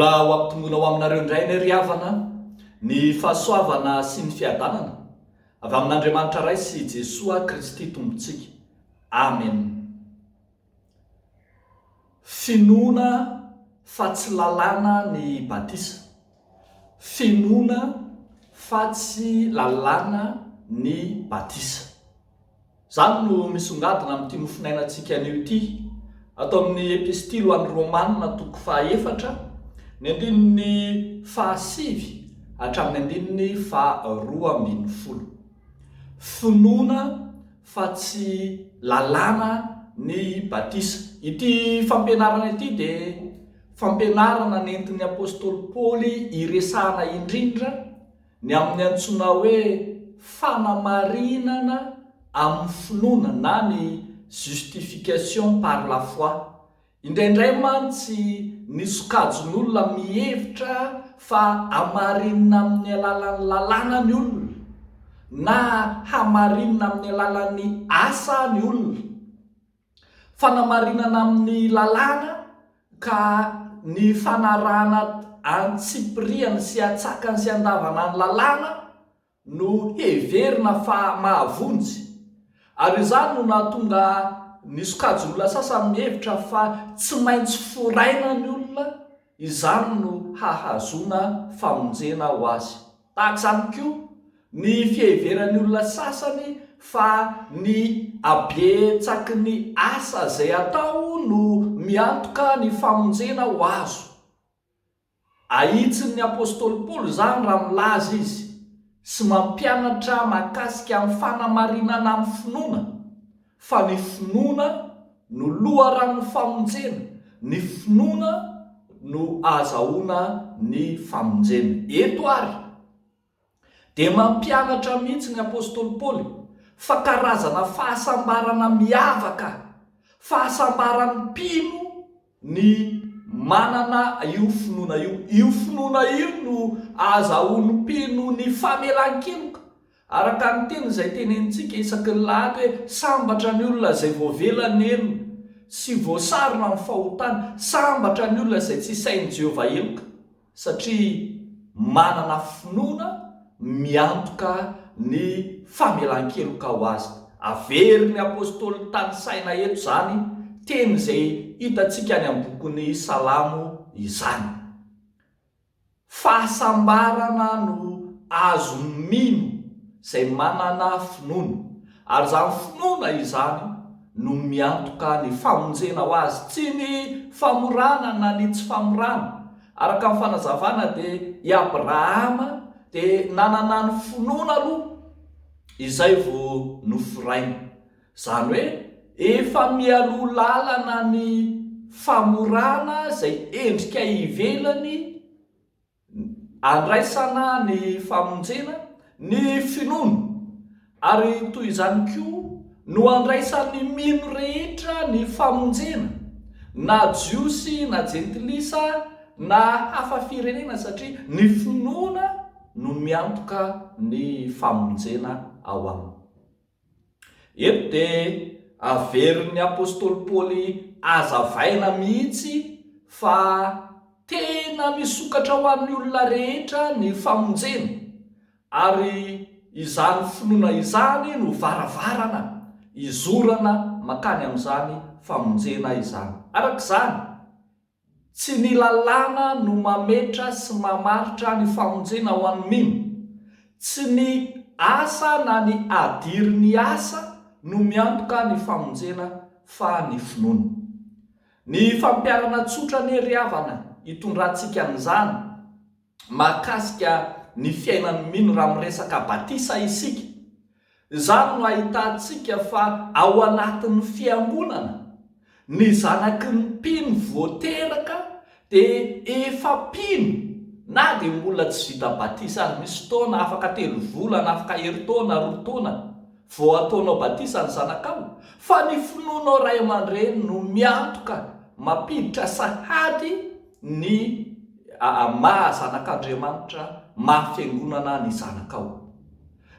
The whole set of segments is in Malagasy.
Mbola ho ampitomona ho aminareo indray ny ry havana ny fahasoavana sy ny fiadanana avy amin'Andriamanitra ray sy Jesoa Kristy tompontsika. Amen. Finoana fa tsy lalàna ny Batisa. Finoana fa tsy lalàna ny Batisa. Zany no misongadina amin'ity nofinainantsika anio ity atao amin'ny epistily ho an'ny ROMANA toko 4 ny andininy 7 hatramin'ny andininy 12. Finoana fa tsy lalàna ny Batisa. Ity fampianarana ity dia fampianarana nentin'ny apôstôly Paoly iresahana indrindra ny amin'ny antsoina hoe fahamarinana amin'ny finoana na ny justification par la foi. Indraindray mantsy ny sokajin'olona mihevitra fa hamarinina amin'ny alalan'ny lalàna ny olona na hamarinina amin'ny alalan'ny asa ny olona. Fanamarinana amin'ny lalàna ka ny fanarahana antsipiriany sy atsakany sy andavana ny lalàna no heverina fa mahavonjy. Ary izany no nahatonga ny sokajin'olona sasany mihevitra fa tsy maintsy foraina ny olona, izany no hahazona famonjena ho azy. Tahaka izany koa ny fiheveran'ny olona sasany fa ny abetsaky ny asa izay atao no miantoka ny famonjena ho azo. Ahitsin'ny apôstôly Paoly izany raha milaza izy sy mampianatra mahakasika amin'ny fanamarinana amin'ny finoana fa ny finoana no loharan'ny famonjena, ny finoana no ahazahoana ny famonjena. Eto ary dia mampianatra mihitsy ny apôstôly Paoly fa karazana fahasambarana miavaka, fahasambaran'ny mpino ny manana io finoana io. Io finoana io no ahazahoan'ny mpino ny famelan-keloka. Araka ny teny izay tenentsika isaky ny lahady hoe sambatra ny olona izay voavelany elona sy voasarona amin'ny fahotana, sambatra ny olona izay tsy isain'i Jehovah eloka, satria manana finoana miantoka ny famelan-keloka ho azy. Averin'ny apôstôly nisaina eto zany teny izay hitantsika any amin'ny bokon'ny Salamo izany. Fahasambarana no azo mino izay manana finoana, ary izany finoana izany no miantoka ny famonjena ho azy, tsy ny famorana na ny tsy famorana. Araka amin'ny fanazavana dia i Abrahama dia nananany finoana aloha izay vao noforaina. Izany hoe efa mialoha lalana ny famorana izay endrika ivelany andraisana ny famonjena, ny finoana. Ary toy izany koa no andraisan'ny mino rehetra ny famonjena, na jiosy na jentilisa na hafa firenena, satria ny finoana no miantoka ny famonjena ao aminy. Eto dia averin'ny apôstôly Paoly azavaina mihitsy fa tena misokatra ho an'ny olona rehetra ny famonjena, ary izany finoana izany no varavarana izorana makany amin'izany famonjena izany. Araka izany tsy ny lalàna no mametra sy mamaritra ny famonjena ho an'ny mino, tsy ny asa na ny adirin'ny asa no miantoka ny famonjena fa ny finoana. Ny fampiarana tsotra ny ry havana hitondrantsika an'izany mahakasika ny fiainan'ny mino raha miresaka Batisa isika. Izany no ahitantsika fa ao anatin'ny fiangonana ny zanaky ny mpino voateraka dia efa mpino, na dia mbola tsy vita Batisa ary misy taona afaka 3 volana, afaka 2 taona, 2 taona vao ataonao Batisa ny zanakao, fa ny finoanao ray aman-dreny no miantoka mampiditra sahady ny maha-zanak'Andriamanitra, maha-fiangonana ny zanakao.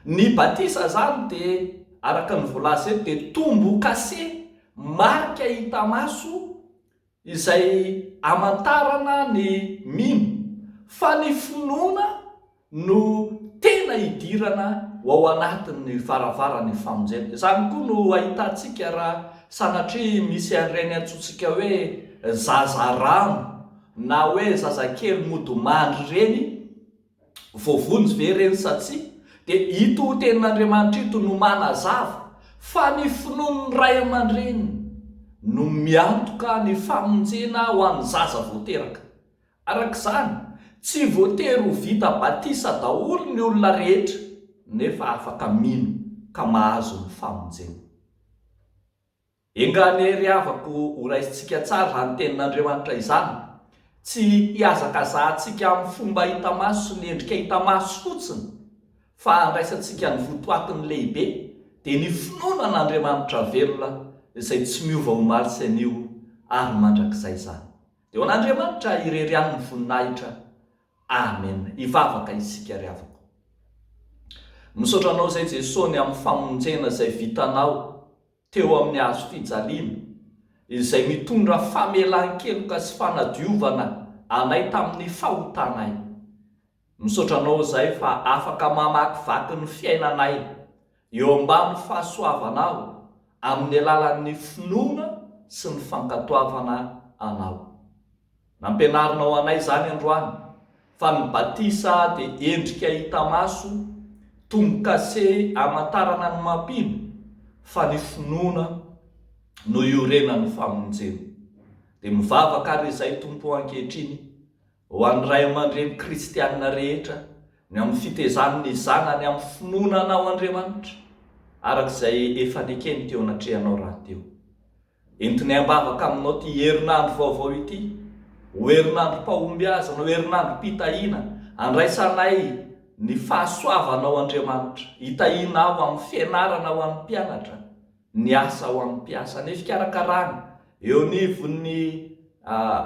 Ny Batisa zany dia araka ny voalaza eto dia tombo-kasen, marika hita maso izay hamantarana ny mino fa ny finoana no tena hidirana ho ao anatin'ny varavarany famonjena. Izany koa no ahitantsika raha sanatria misy an'ireny antsointsika hoe zazarano na hoe zazakely modomandry reny voavonjy ve reny satsia dia ito tenin'Andriamanitra ito no manazava fa ny finoan'ny ray aman-dreny no miantoka ny famonjena ho an'ny zaza voateraka. Arak'izany tsy voatery ho vita batisa daholo ny olona rehetra nefa afaka mino ka mahazo ny famonjena. Engany havako ho raisintsika tsara ny tenin'Andriamanitra izany, tsy hiazakazahantsika amin'ny fomba hita maso sy ny endrika hita maso fotsiny, fa handraisantsika ny votoatiny lehibe dia ny finoana an'Andriamanitra velona izay tsy miova ho maro sy anio ary mandrakizay izany. Dia ho an'Andriamanitra irery ny voninahitra. Amen. Ivavaka isika ry havako. Misaotra anao izay Jesosy amin'ny famonjena izay vitanao teo amin'ny hazo fijaliana, izay mitondra famelan-keloka sy fanadiovana anay tamin'ny fahotanay. Misaotra anao izay fa afaka mamakivaky ny fiainanay eo ambany fahasoavanao amin'ny alalan'ny finoana sy ny fankatoavana anao. Nampianarinao anay izany androany fa ny batisa dia endrika hita maso, tombo-kasen hamantarana ny mampino, fa ny finoana no iorenan'ny famonjena. Dia mivavaka ary izay tompo ankehitriny ho an'ny ray aman-dreny kristianina rehetra ny amin'ny fitezan'ny zanany amin'ny finoana anao Andriamanitra, arak'izay efa nekeny teo anatrehanao raha teo. Entiny ambavaka aminao ty herinandro vaovao ity, ho herinandrom-pahombiazana, ho herinandrom-pitahiana, andraisanay ny fahasoavanao Andriamanitra, hitahianao amin'ny fianarana ho amin'ny mpianatra, ny asa ho amin'ny mpiasa, ny fikarakarana eo anivon'ny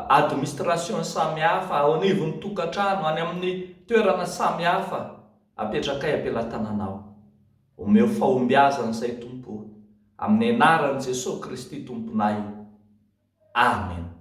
administration samihafa, ao anivon'ny tokantrano, any amin'ny toerana samihafa apetrakay ampelantananao. Omeo fahombiazana izay Tompo, amin'ny anaran'i Jesosy Kristy Tomponay. Amen.